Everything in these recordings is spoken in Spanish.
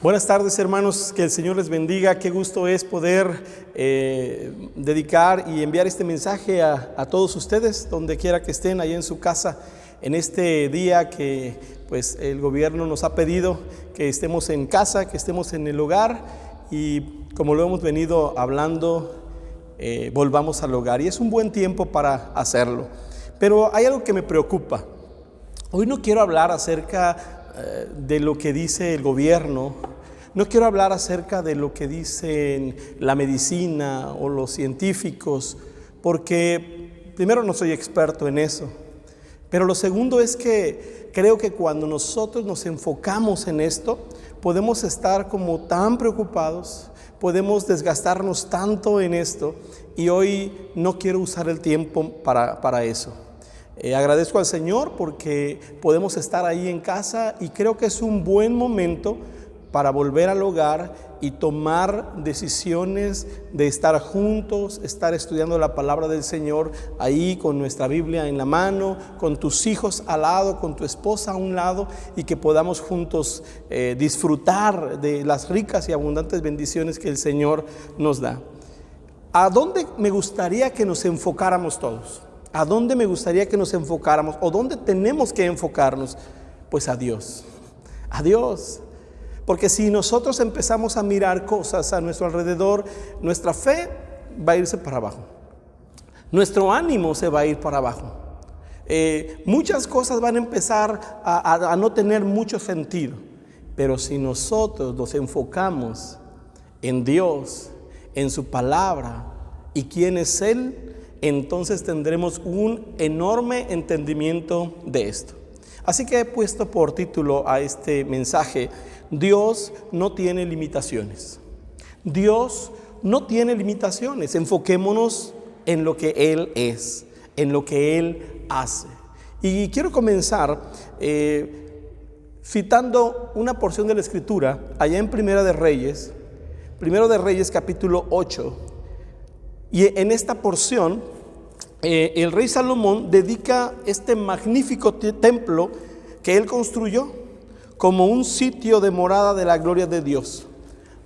Buenas tardes, hermanos, que el Señor les bendiga. Qué gusto es poder dedicar y enviar este mensaje a todos ustedes, donde quiera que estén, ahí en su casa, en este día que pues el gobierno nos ha pedido que estemos en casa, que estemos en el hogar, y como lo hemos venido hablando, volvamos al hogar, y es un buen tiempo para hacerlo. Pero hay algo que me preocupa. Hoy no quiero hablar acerca de lo que dice el gobierno. No quiero hablar acerca de lo que dicen la medicina o los científicos, porque primero no soy experto en eso, pero lo segundo es que creo que cuando nosotros nos enfocamos en esto, podemos estar como tan preocupados, podemos desgastarnos tanto en esto, y hoy no quiero usar el tiempo para eso. Agradezco al Señor porque podemos estar ahí en casa, y creo que es un buen momento para volver al hogar y tomar decisiones de estar juntos, estar estudiando la palabra del Señor ahí con nuestra Biblia en la mano, con tus hijos al lado, con tu esposa a un lado, y que podamos juntos disfrutar de las ricas y abundantes bendiciones que el Señor nos da. ¿A dónde me gustaría que nos enfocáramos todos? ¿A dónde me gustaría que nos enfocáramos? ¿O dónde tenemos que enfocarnos? Pues a Dios. A Dios. Porque si nosotros empezamos a mirar cosas a nuestro alrededor, nuestra fe va a irse para abajo. Nuestro ánimo se va a ir para abajo. Muchas cosas van a empezar a no tener mucho sentido. Pero si nosotros nos enfocamos en Dios, en su palabra y quién es Él, entonces tendremos un enorme entendimiento de esto. Así que he puesto por título a este mensaje: Dios no tiene limitaciones. Dios no tiene limitaciones. Enfoquémonos en lo que Él es, en lo que Él hace. Y quiero comenzar citando una porción de la Escritura allá en Primero de Reyes capítulo 8. Y en esta porción el rey Salomón dedica este magnífico templo que él construyó como un sitio de morada de la gloria de Dios,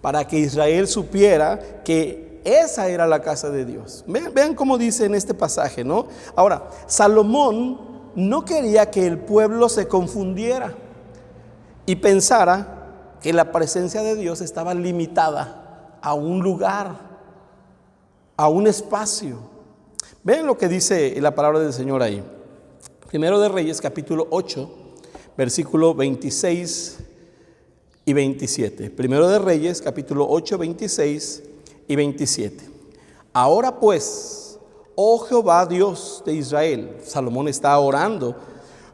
para que Israel supiera que esa era la casa de Dios. Vean cómo dice en este pasaje, ¿no? Ahora, Salomón no quería que el pueblo se confundiera y pensara que la presencia de Dios estaba limitada a un lugar, a un espacio. Vean lo que dice la palabra del Señor ahí. Primero de Reyes capítulo 8, versículo 26 y 27. Primero de Reyes capítulo 8, 26 y 27. Ahora pues, oh Jehová Dios de Israel, Salomón está orando,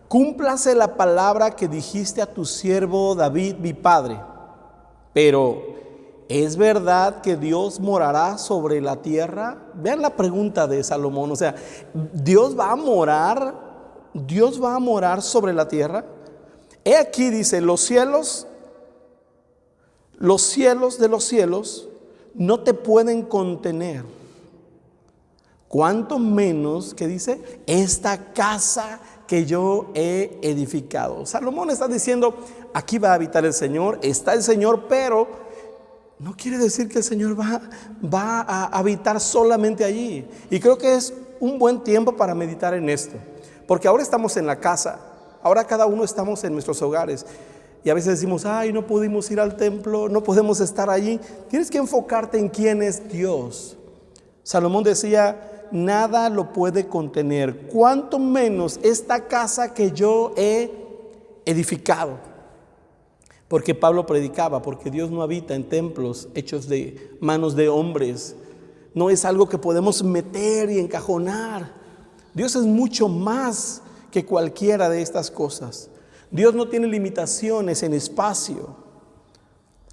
cúmplase la palabra que dijiste a tu siervo David mi padre. Pero ¿es verdad que Dios morará sobre la tierra? Vean la pregunta de Salomón. O sea, ¿Dios va a morar sobre la tierra? He aquí, dice, los cielos de los cielos no te pueden contener. ¿Cuánto menos, que dice, esta casa que yo he edificado? Salomón está diciendo, aquí va a habitar el Señor, está el Señor, pero no quiere decir que el Señor va a habitar solamente allí. Y creo que es un buen tiempo para meditar en esto, porque ahora estamos en la casa, ahora cada uno estamos en nuestros hogares, y a veces decimos, ay, no pudimos ir al templo, no podemos estar allí. Tienes que enfocarte en quién es Dios. Salomón decía, nada lo puede contener, cuanto menos esta casa que yo he edificado. Porque Pablo predicaba, porque Dios no habita en templos hechos de manos de hombres. No es algo que podemos meter y encajonar. Dios es mucho más que cualquiera de estas cosas. Dios no tiene limitaciones en espacio.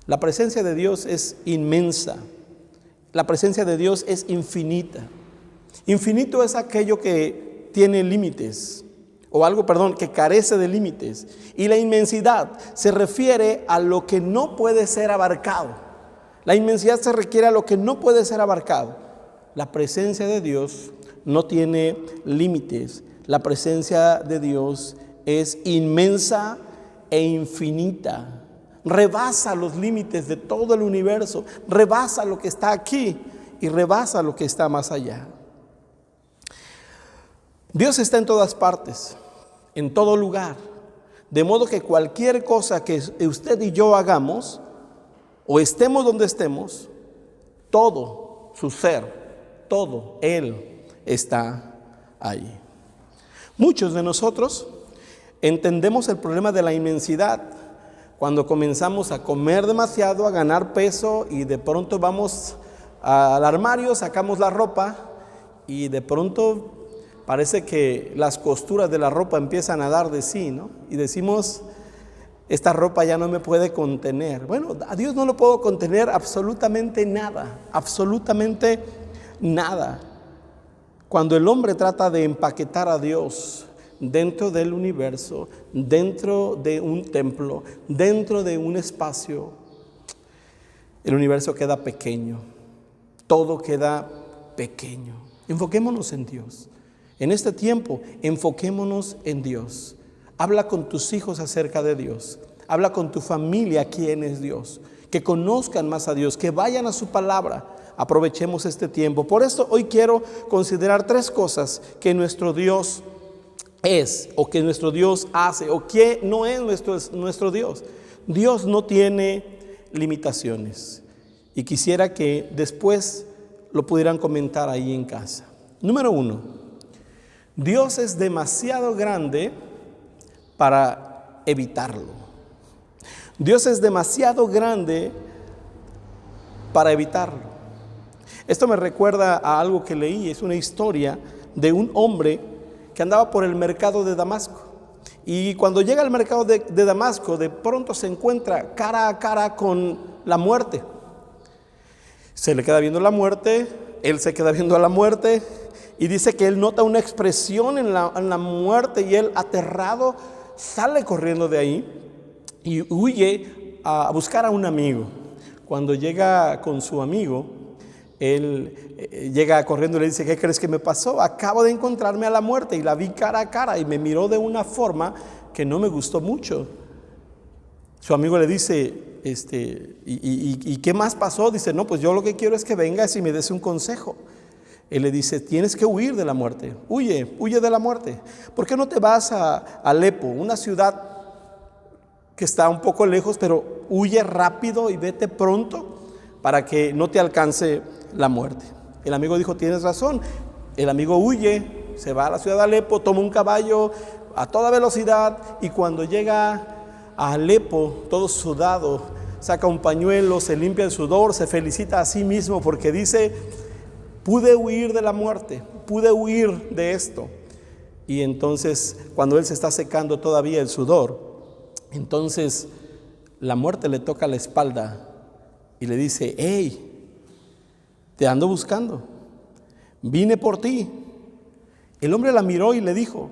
La presencia de Dios es inmensa. La presencia de Dios es infinita. Infinito es aquello que tiene límites. O algo, que carece de límites. Y la inmensidad se refiere a lo que no puede ser abarcado. La inmensidad se refiere a lo que no puede ser abarcado. La presencia de Dios no tiene límites. La presencia de Dios es inmensa e infinita. rebasa los límites de todo el universo, rebasa lo que está aquí y rebasa lo que está más allá. Dios está en todas partes, en todo lugar, de modo que cualquier cosa que usted y yo hagamos, o estemos donde estemos, todo su ser, todo Él está ahí. Muchos de nosotros entendemos el problema de la inmensidad cuando comenzamos a comer demasiado, a ganar peso y de pronto vamos al armario, sacamos la ropa y de pronto parece que las costuras de la ropa empiezan a dar de sí, ¿no? Y decimos, esta ropa ya no me puede contener. Bueno, a Dios no lo puedo contener absolutamente nada, absolutamente nada. Cuando el hombre trata de empaquetar a Dios dentro del universo, dentro de un templo, dentro de un espacio, el universo queda pequeño, todo queda pequeño. Enfoquémonos en Dios. En este tiempo, enfoquémonos en Dios. Habla con tus hijos acerca de Dios. Habla con tu familia quién es Dios. Que conozcan más a Dios, que vayan a su palabra. Aprovechemos este tiempo. Por esto hoy quiero considerar 3 cosas que nuestro Dios es, o que nuestro Dios hace, o que no es nuestro Dios. Dios no tiene limitaciones. Y quisiera que después lo pudieran comentar ahí en casa. Número 1, Dios es demasiado grande para evitarlo. Dios es demasiado grande para evitarlo. Esto me recuerda a algo que leí, es una historia de un hombre que andaba por el mercado de Damasco. Y cuando llega al mercado de Damasco, de pronto se encuentra cara a cara con la muerte. Se le queda viendo la muerte, él se queda viendo a la muerte, y dice que él nota una expresión en la muerte, y él, aterrado, sale corriendo de ahí y huye a buscar a un amigo. Cuando llega con su amigo, él llega corriendo y le dice: ¿qué crees que me pasó? Acabo de encontrarme a la muerte y la vi cara a cara y me miró de una forma que no me gustó mucho. Su amigo le dice: ¿y qué más pasó? Dice: no, pues yo lo que quiero es que vengas y me des un consejo. Él le dice: tienes que huir de la muerte, huye de la muerte. ¿Por qué no te vas a Alepo, una ciudad que está un poco lejos, pero huye rápido y vete pronto para que no te alcance la muerte? El amigo dijo: tienes razón. El amigo huye, se va a la ciudad de Alepo, toma un caballo a toda velocidad, y cuando llega a Alepo, todo sudado, saca un pañuelo, se limpia el sudor, se felicita a sí mismo porque dice: pude huir de la muerte, pude huir de esto. Y entonces, cuando él se está secando todavía el sudor, entonces la muerte le toca la espalda y le dice: hey, te ando buscando, vine por ti. El hombre la miró y le dijo: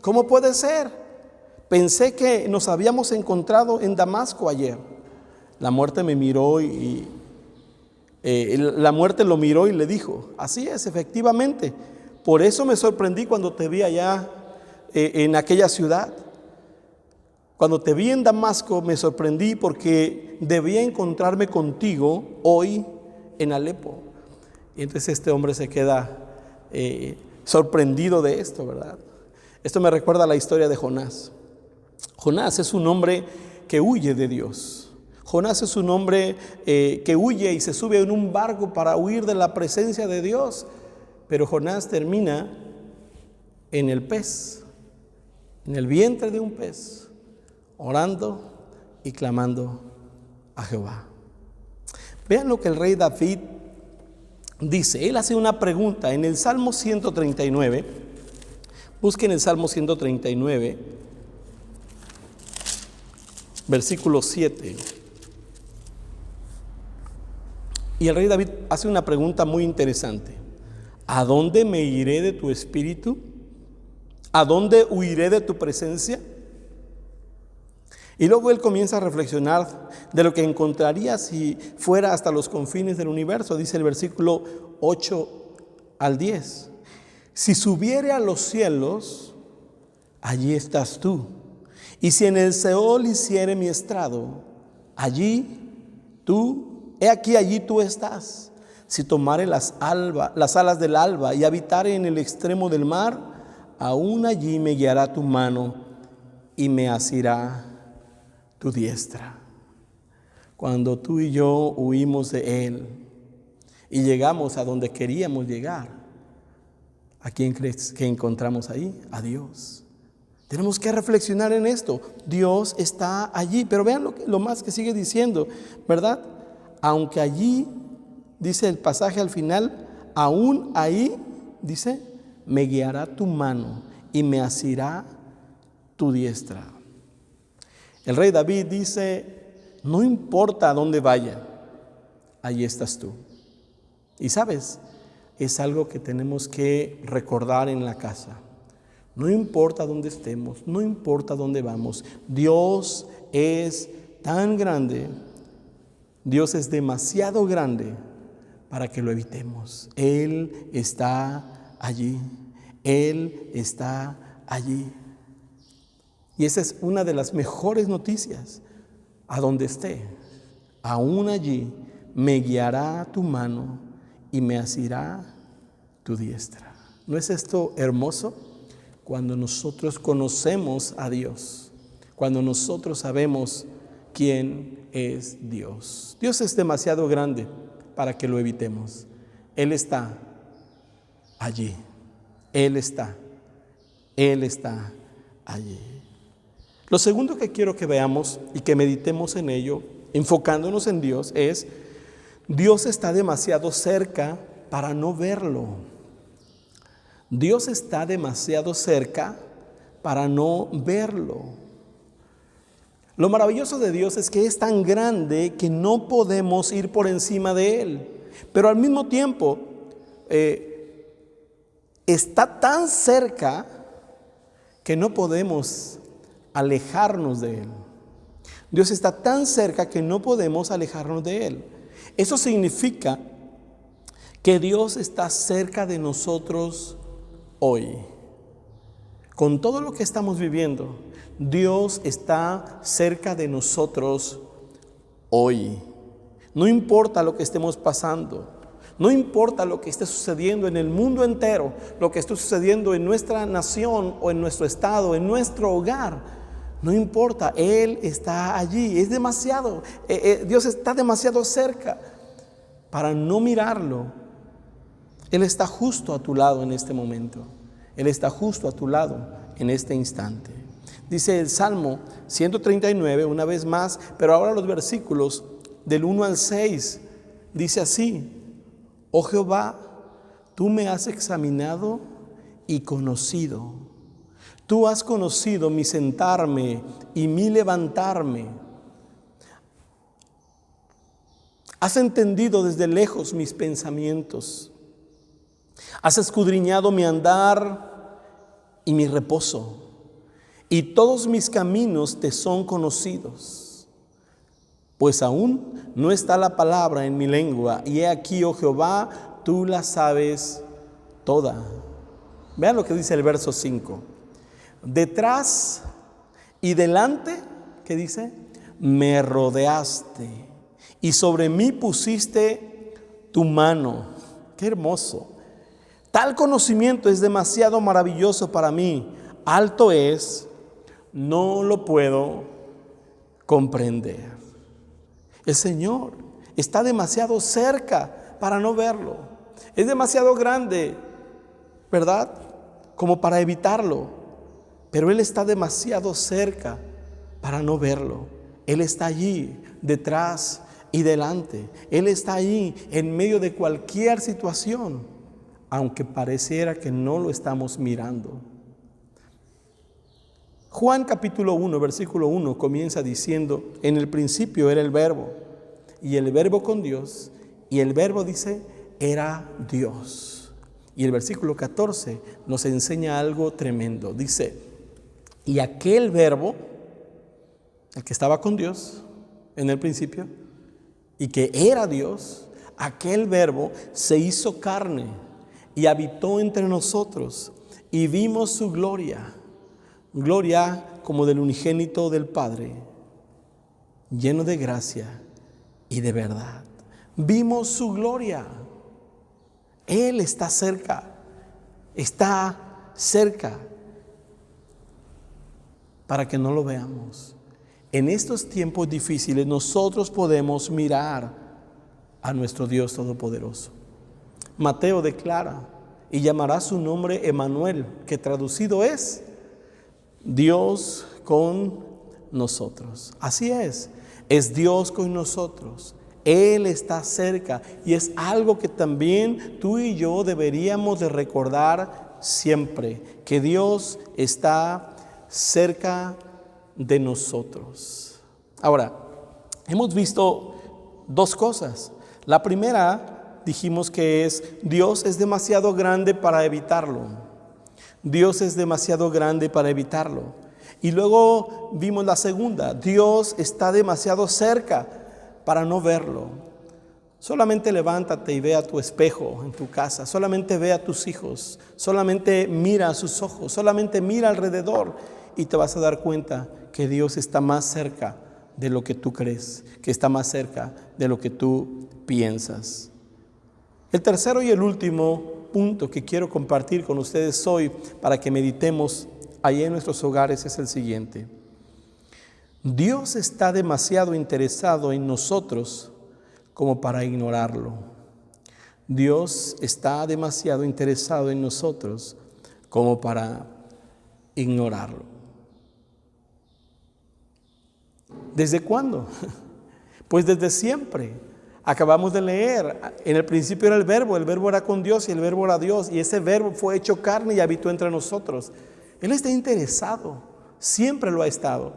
¿cómo puede ser? Pensé que nos habíamos encontrado en Damasco ayer. La muerte me miró y la muerte lo miró y le dijo: así es, efectivamente, por eso me sorprendí cuando te vi allá en aquella ciudad. Cuando te vi en Damasco me sorprendí porque debía encontrarme contigo hoy en Alepo. Y entonces este hombre se queda sorprendido de esto, ¿verdad? Esto me recuerda a la historia de Jonás. Jonás es un hombre que huye de Dios. Jonás es un hombre que huye y se sube en un barco para huir de la presencia de Dios. Pero Jonás termina en el pez, en el vientre de un pez, orando y clamando a Jehová. Vean lo que el rey David dice. Él hace una pregunta en el Salmo 139. Busquen el Salmo 139, versículo 7. Y el rey David hace una pregunta muy interesante: ¿a dónde me iré de tu espíritu? ¿A dónde huiré de tu presencia? Y luego él comienza a reflexionar de lo que encontraría si fuera hasta los confines del universo. Dice el versículo 8 al 10: si subiere a los cielos, allí estás tú. Y si en el Seol hiciere mi estrado, he aquí allí tú estás. Si tomare las alas del alba y habitare en el extremo del mar, aún allí me guiará tu mano y me asirá tu diestra. Cuando tú y yo huimos de Él y llegamos a donde queríamos llegar, ¿a quién crees que encontramos ahí? A Dios. Tenemos que reflexionar en esto. Dios está allí. Pero vean lo más que sigue diciendo, ¿verdad? Aunque allí, dice el pasaje al final, aún ahí, dice, me guiará tu mano y me asirá tu diestra. El rey David dice, no importa a dónde vaya, ahí estás tú. Y sabes, es algo que tenemos que recordar en la casa. No importa dónde estemos, no importa dónde vamos, Dios es tan grande, Dios es demasiado grande para que lo evitemos. Él está allí, Él está allí. Y esa es una de las mejores noticias. A donde esté, aún allí me guiará tu mano y me asirá tu diestra. ¿No es esto hermoso? Cuando nosotros conocemos a Dios, cuando nosotros sabemos quién es Dios. Dios es demasiado grande para que lo evitemos. Él está allí. Él está allí. Lo segundo que quiero que veamos y que meditemos en ello, enfocándonos en Dios, es Dios está demasiado cerca para no verlo. Dios está demasiado cerca para no verlo. Lo maravilloso de Dios es que es tan grande que no podemos ir por encima de Él. Pero al mismo tiempo, está tan cerca que no podemos alejarnos de Él. Dios está tan cerca que no podemos alejarnos de Él. Eso significa que Dios está cerca de nosotros hoy. Con todo lo que estamos viviendo, Dios está cerca de nosotros hoy. No importa lo que estemos pasando, no importa lo que esté sucediendo en el mundo entero, lo que esté sucediendo en nuestra nación o en nuestro estado, en nuestro hogar. No importa, Él está allí. Es demasiado, Dios está demasiado cerca para no mirarlo. Él está justo a tu lado en este momento. Él está justo a tu lado en este instante. Dice el Salmo 139, una vez más, pero ahora los versículos del 1 al 6, dice así: Oh Jehová, tú me has examinado y conocido. Tú has conocido mi sentarme y mi levantarme. Has entendido desde lejos mis pensamientos. Has escudriñado mi andar y mi reposo. Y todos mis caminos te son conocidos. Pues aún no está la palabra en mi lengua. Y he aquí, oh Jehová, tú la sabes toda. Vean lo que dice el verso 5. Detrás y delante, ¿qué dice? Me rodeaste y sobre mí pusiste tu mano. Qué hermoso. Tal conocimiento es demasiado maravilloso para mí. Alto es, no lo puedo comprender. El Señor está demasiado cerca para no verlo. Es demasiado grande, ¿verdad? Como para evitarlo. Pero Él está demasiado cerca para no verlo. Él está allí, detrás y delante. Él está allí en medio de cualquier situación, aunque pareciera que no lo estamos mirando. Juan capítulo 1, versículo 1 comienza diciendo: en el principio era el Verbo, y el Verbo con Dios, y el Verbo, dice, era Dios. Y el versículo 14 nos enseña algo tremendo. Dice: y aquel Verbo, el que estaba con Dios en el principio y que era Dios, aquel Verbo se hizo carne y habitó entre nosotros, y vimos su gloria, gloria como del unigénito del Padre, lleno de gracia y de verdad. Vimos su gloria. Él está cerca, para que no lo veamos. En estos tiempos difíciles nosotros podemos mirar a nuestro Dios Todopoderoso. Mateo declara: y llamará su nombre Emmanuel, que traducido es Dios con nosotros. Así es Dios con nosotros. Él está cerca, y es algo que también tú y yo deberíamos de recordar siempre, que Dios está cerca de nosotros. Ahora, hemos visto dos cosas. La primera, dijimos que Dios es demasiado grande para evitarlo. Dios es demasiado grande para evitarlo. Y luego vimos la segunda: Dios está demasiado cerca para no verlo. Solamente levántate y ve a tu espejo en tu casa, solamente ve a tus hijos, solamente mira a sus ojos, solamente mira alrededor y te vas a dar cuenta que Dios está más cerca de lo que tú crees, que está más cerca de lo que tú piensas. El tercero y el último punto que quiero compartir con ustedes hoy para que meditemos allí en nuestros hogares es el siguiente: Dios está demasiado interesado en nosotros como para ignorarlo. Dios está demasiado interesado en nosotros como para ignorarlo. ¿Desde cuándo? Pues desde siempre. Acabamos de leer, en el principio era el verbo era con Dios y el verbo era Dios, y ese verbo fue hecho carne y habitó entre nosotros. Él está interesado, siempre lo ha estado.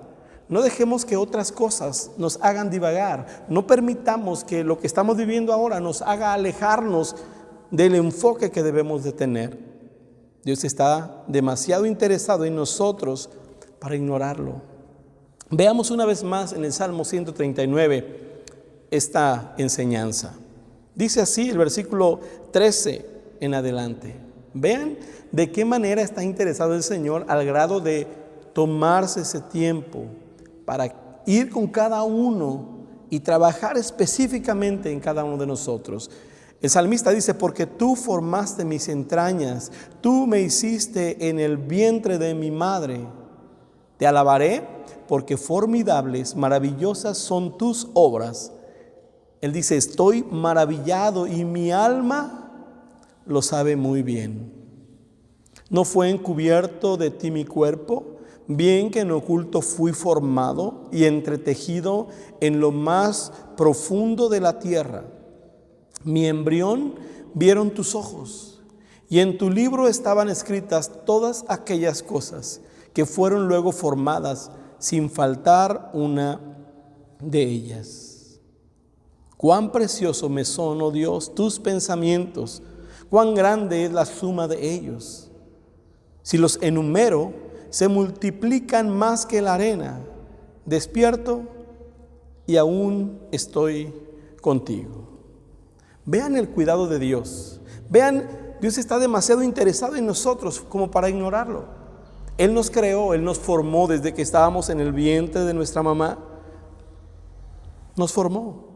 No dejemos que otras cosas nos hagan divagar. No permitamos que lo que estamos viviendo ahora nos haga alejarnos del enfoque que debemos de tener. Dios está demasiado interesado en nosotros para ignorarlo. Veamos una vez más en el Salmo 139 esta enseñanza. Dice así el versículo 13 en adelante. Vean de qué manera está interesado el Señor al grado de tomarse ese tiempo para ir con cada uno y trabajar específicamente en cada uno de nosotros. El salmista dice: porque tú formaste mis entrañas, tú me hiciste en el vientre de mi madre. Te alabaré porque formidables, maravillosas son tus obras. Él dice: estoy maravillado y mi alma lo sabe muy bien. ¿No fue encubierto de ti mi cuerpo? Bien que en oculto fui formado y entretejido en lo más profundo de la tierra. Mi embrión vieron tus ojos, y en tu libro estaban escritas todas aquellas cosas que fueron luego formadas, sin faltar una de ellas. Cuán precioso me son, oh Dios, tus pensamientos, cuán grande es la suma de ellos. Si los enumero, se multiplican más que la arena. Despierto y aún estoy contigo. Vean el cuidado de Dios. Vean, Dios está demasiado interesado en nosotros como para ignorarlo. Él nos creó, Él nos formó desde que estábamos en el vientre de nuestra mamá. Nos formó.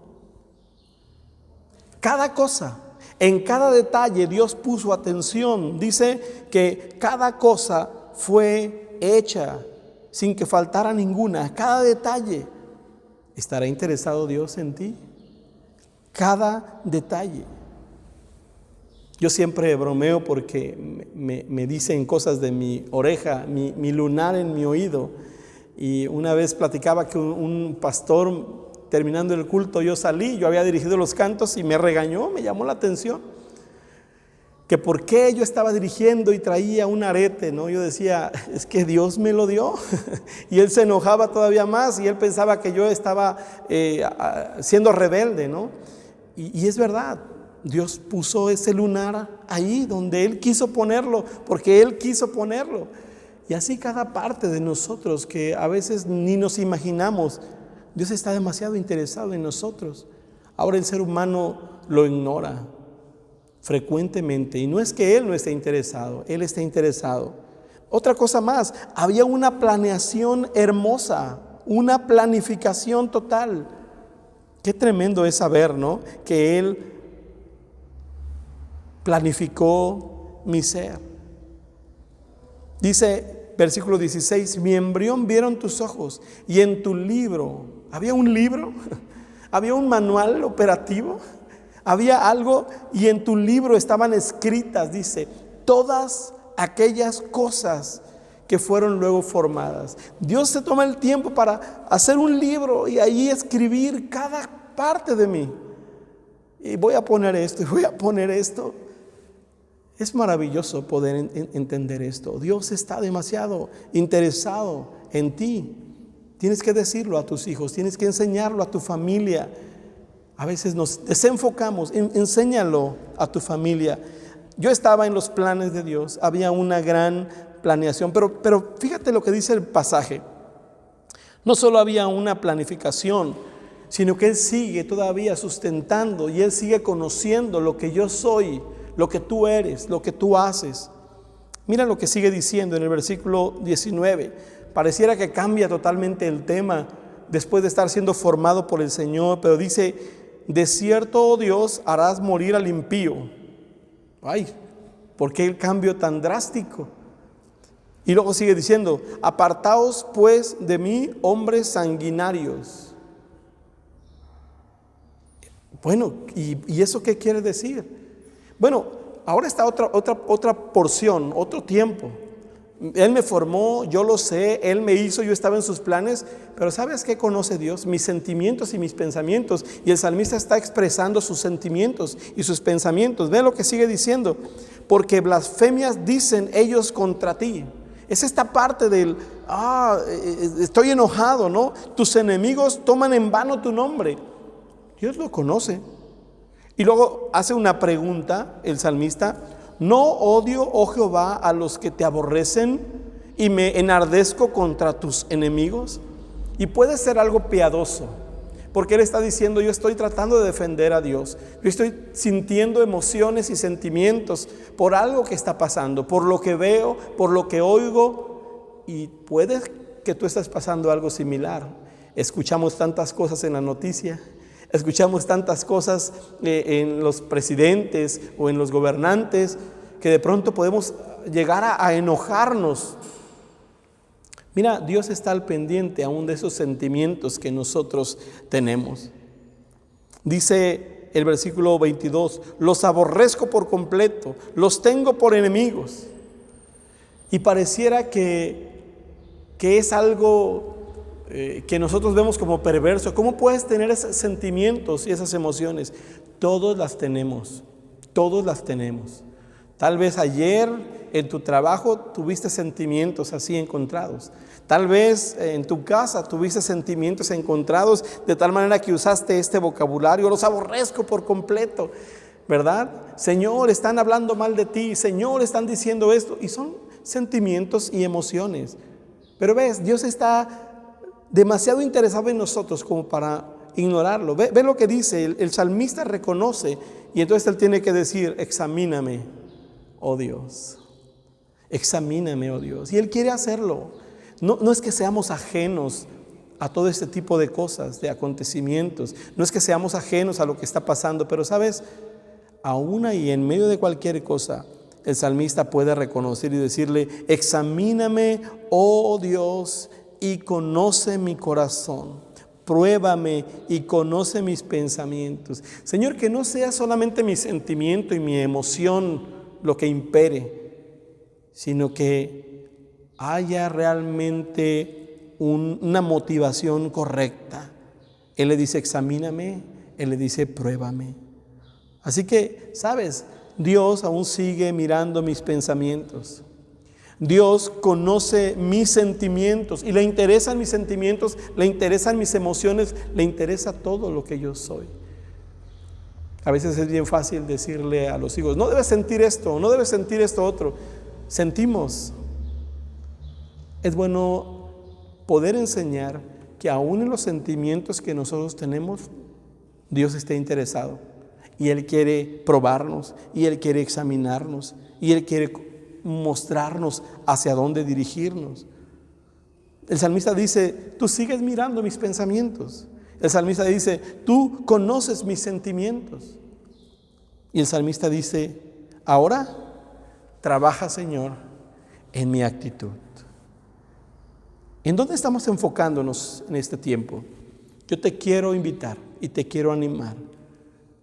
Cada cosa, en cada detalle Dios puso atención. Dice que cada cosa fue hecha sin que faltara ninguna. Cada detalle. ¿Estará interesado Dios en ti? Cada detalle. Yo siempre bromeo porque me dicen cosas de mi oreja, mi lunar en mi oído. Y una vez platicaba que un pastor, terminando el culto, yo había dirigido los cantos y me regañó, me llamó la atención. Que por qué yo estaba dirigiendo y traía un arete, ¿no? Yo decía: es que Dios me lo dio. Y él se enojaba todavía más y él pensaba que yo estaba siendo rebelde, ¿no? Y es verdad, Dios puso ese lunar ahí donde Él quiso ponerlo, porque Él quiso ponerlo. Y así cada parte de nosotros que a veces ni nos imaginamos, Dios está demasiado interesado en nosotros. Ahora el ser humano lo ignora frecuentemente, y no es que Él no esté interesado, Él está interesado. Otra cosa más, había una planeación hermosa, una planificación total. Qué tremendo es saber, ¿no?, que Él planificó mi ser. Dice, versículo 16, mi embrión vieron tus ojos y en tu libro, ¿había un libro? ¿Había un manual operativo? ¿Había algo? Y en tu libro estaban escritas, dice, todas aquellas cosas que fueron luego formadas. Dios se toma el tiempo para hacer un libro y ahí escribir cada parte de mí. Y voy a poner esto y voy a poner esto. Es maravilloso poder entender esto. Dios está demasiado interesado en ti. Tienes que decirlo a tus hijos, tienes que enseñarlo a tu familia. A veces nos desenfocamos, enséñalo a tu familia. Yo estaba en los planes de Dios, había una gran planeación, pero fíjate lo que dice el pasaje. No solo había una planificación, sino que Él sigue todavía sustentando y Él sigue conociendo lo que yo soy, lo que tú eres, lo que tú haces. Mira lo que sigue diciendo en el versículo 19. Pareciera que cambia totalmente el tema después de estar siendo formado por el Señor, pero dice, de cierto, oh Dios, harás morir al impío. Ay, ¿por qué el cambio tan drástico? Y luego sigue diciendo, apartaos pues de mí, hombres sanguinarios. Bueno, ¿y eso qué quiere decir? Bueno, ahora está otra porción, otro tiempo. Él me formó, yo lo sé, Él me hizo, yo estaba en sus planes, pero ¿sabes qué conoce Dios? Mis sentimientos y mis pensamientos. Y el salmista está expresando sus sentimientos y sus pensamientos. Ve lo que sigue diciendo, porque blasfemias dicen ellos contra ti. Es esta parte del, estoy enojado, ¿no? Tus enemigos toman en vano tu nombre. Dios lo conoce. Y luego hace una pregunta el salmista, ¿no odio, oh Jehová, a los que te aborrecen y me enardezco contra tus enemigos? Y puede ser algo piadoso, porque él está diciendo, yo estoy tratando de defender a Dios. Yo estoy sintiendo emociones y sentimientos por algo que está pasando, por lo que veo, por lo que oigo, y puede que tú estés pasando algo similar. Escuchamos tantas cosas en la noticia. Escuchamos tantas cosas en los presidentes o en los gobernantes que de pronto podemos llegar a enojarnos. Mira, Dios está al pendiente aún de esos sentimientos que nosotros tenemos. Dice el versículo 22, los aborrezco por completo, los tengo por enemigos. Y pareciera que es algo que nosotros vemos como perverso. ¿Cómo puedes tener esos sentimientos y esas emociones? Todos las tenemos, todos las tenemos. Tal vez ayer en tu trabajo tuviste sentimientos así encontrados. Tal vez en tu casa tuviste sentimientos encontrados de tal manera que usaste este vocabulario, los aborrezco por completo, ¿verdad? Señor, están hablando mal de ti, Señor, están diciendo esto, y son sentimientos y emociones. Pero ves, Dios está demasiado interesado en nosotros como para ignorarlo. Ve lo que dice, el salmista reconoce, y entonces él tiene que decir, examíname, oh Dios, examíname, oh Dios. Y él quiere hacerlo. No es que seamos ajenos a todo este tipo de cosas, de acontecimientos. No es que seamos ajenos a lo que está pasando, pero sabes, aún ahí en medio de cualquier cosa, el salmista puede reconocer y decirle, examíname, oh Dios, y conoce mi corazón, pruébame y conoce mis pensamientos. Señor, que no sea solamente mi sentimiento y mi emoción lo que impere, sino que haya realmente una motivación correcta. Él le dice, examíname, Él le dice, pruébame. Así que, ¿sabes? Dios aún sigue mirando mis pensamientos. Dios conoce mis sentimientos y le interesan mis sentimientos, le interesan mis emociones, le interesa todo lo que yo soy. A veces es bien fácil decirle a los hijos, no debes sentir esto, no debes sentir esto otro. Sentimos. Es bueno poder enseñar que aún en los sentimientos que nosotros tenemos, Dios está interesado. Y Él quiere probarnos, y Él quiere examinarnos, y Él quiere mostrarnos hacia dónde dirigirnos. El salmista dice, tú sigues mirando mis pensamientos. El salmista dice, tú conoces mis sentimientos. Y el salmista dice, ahora trabaja, Señor, en mi actitud. ¿En dónde estamos enfocándonos en este tiempo? Yo te quiero invitar y te quiero animar.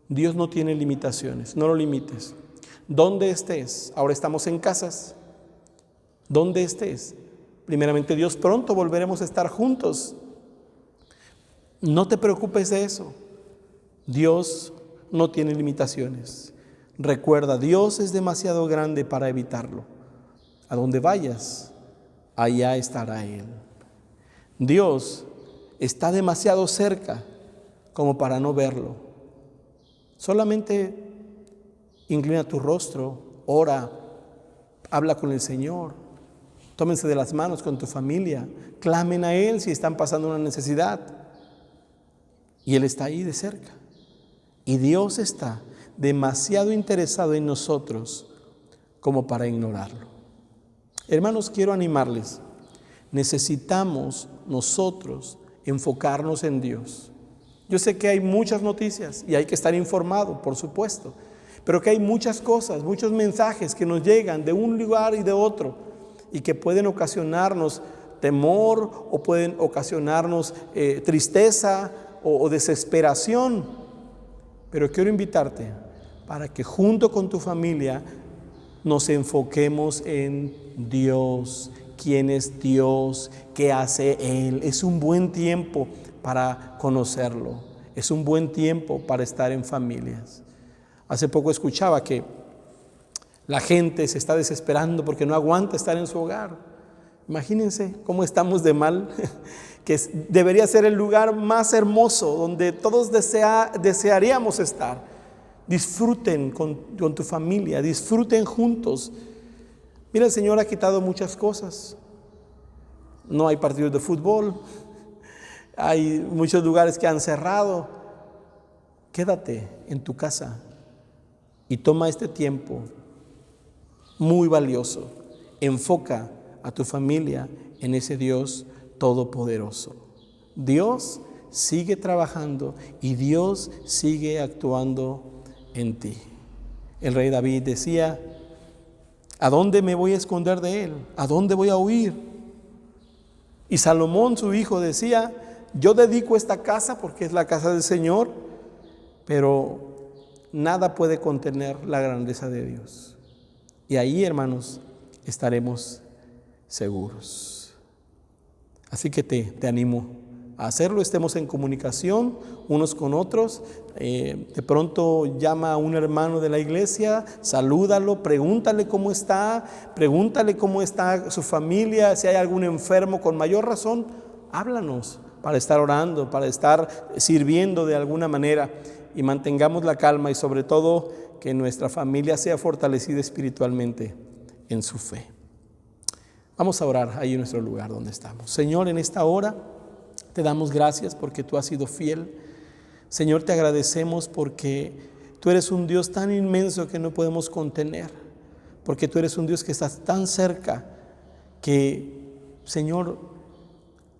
Dios no tiene limitaciones, no lo limites. Donde estés, ahora estamos en casas, donde estés, primeramente Dios, pronto volveremos a estar juntos. No te preocupes de eso. Dios no tiene limitaciones. Recuerda, Dios es demasiado grande para evitarlo. A donde vayas, allá estará Él. Dios está demasiado cerca como para no verlo. Solamente inclina tu rostro, ora, habla con el Señor, tómense de las manos con tu familia, clamen a Él si están pasando una necesidad. Y Él está ahí de cerca. Y Dios está demasiado interesado en nosotros como para ignorarlo. Hermanos, quiero animarles. Necesitamos nosotros enfocarnos en Dios. Yo sé que hay muchas noticias y hay que estar informado, por supuesto, pero que hay muchas cosas, muchos mensajes que nos llegan de un lugar y de otro y que pueden ocasionarnos temor o pueden ocasionarnos tristeza o desesperación. Pero quiero invitarte para que junto con tu familia nos enfoquemos en Dios. ¿Quién es Dios? ¿Qué hace Él? Es un buen tiempo para conocerlo. Es un buen tiempo para estar en familias. Hace poco escuchaba que la gente se está desesperando porque no aguanta estar en su hogar. Imagínense cómo estamos de mal, que debería ser el lugar más hermoso donde todos desearíamos estar. Disfruten con tu familia, disfruten juntos. Mira, el Señor ha quitado muchas cosas. No hay partidos de fútbol, hay muchos lugares que han cerrado. Quédate en tu casa y toma este tiempo muy valioso. Enfoca a tu familia en ese Dios todopoderoso. Dios sigue trabajando y Dios sigue actuando en ti. El rey David decía, ¿a dónde me voy a esconder de Él? ¿A dónde voy a huir? Y Salomón, su hijo, decía, yo dedico esta casa porque es la casa del Señor, pero nada puede contener la grandeza de Dios. Y ahí, hermanos, estaremos seguros. Así que te animo a hacerlo, estemos en comunicación unos con otros. De pronto llama a un hermano de la iglesia, salúdalo, pregúntale cómo está su familia, si hay algún enfermo, con mayor razón, háblanos para estar orando, para estar sirviendo de alguna manera, y mantengamos la calma y sobre todo que nuestra familia sea fortalecida espiritualmente en su fe. Vamos a orar ahí en nuestro lugar donde estamos. Señor, en esta hora te damos gracias porque tú has sido fiel. Señor, te agradecemos porque tú eres un Dios tan inmenso que no podemos contener, porque tú eres un Dios que estás tan cerca que, Señor,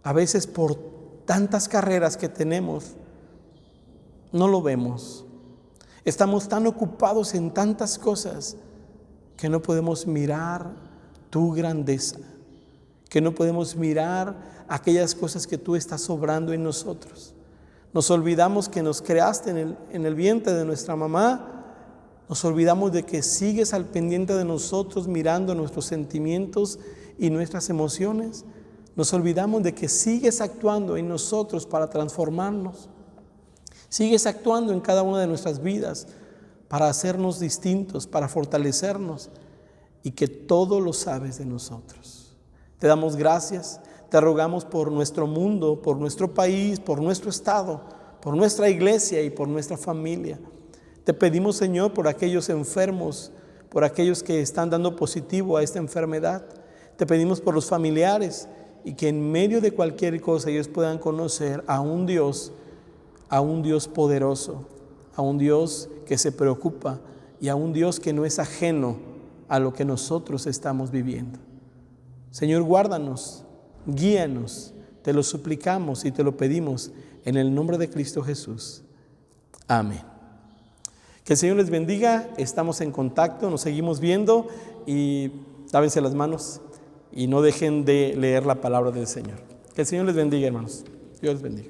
a veces por tantas carreras que tenemos, no lo vemos. Estamos tan ocupados en tantas cosas que no podemos mirar tu grandeza, que no podemos mirar aquellas cosas que tú estás obrando en nosotros. Nos olvidamos que nos creaste en el vientre de nuestra mamá. Nos olvidamos de que sigues al pendiente de nosotros, mirando nuestros sentimientos y nuestras emociones. Nos olvidamos de que sigues actuando en nosotros para transformarnos. Sigues actuando en cada una de nuestras vidas para hacernos distintos, para fortalecernos, y que todo lo sabes de nosotros. Te damos gracias, te rogamos por nuestro mundo, por nuestro país, por nuestro estado, por nuestra iglesia y por nuestra familia. Te pedimos, Señor, por aquellos enfermos, por aquellos que están dando positivo a esta enfermedad. Te pedimos por los familiares y que en medio de cualquier cosa ellos puedan conocer a un Dios poderoso, a un Dios que se preocupa y a un Dios que no es ajeno a lo que nosotros estamos viviendo. Señor, guárdanos guíanos, te lo suplicamos y te lo pedimos en el nombre de Cristo Jesús. Amén. Que el Señor les bendiga, estamos en contacto, nos seguimos viendo y lávense las manos y no dejen de leer la palabra del Señor. Que el Señor les bendiga, hermanos. Dios les bendiga.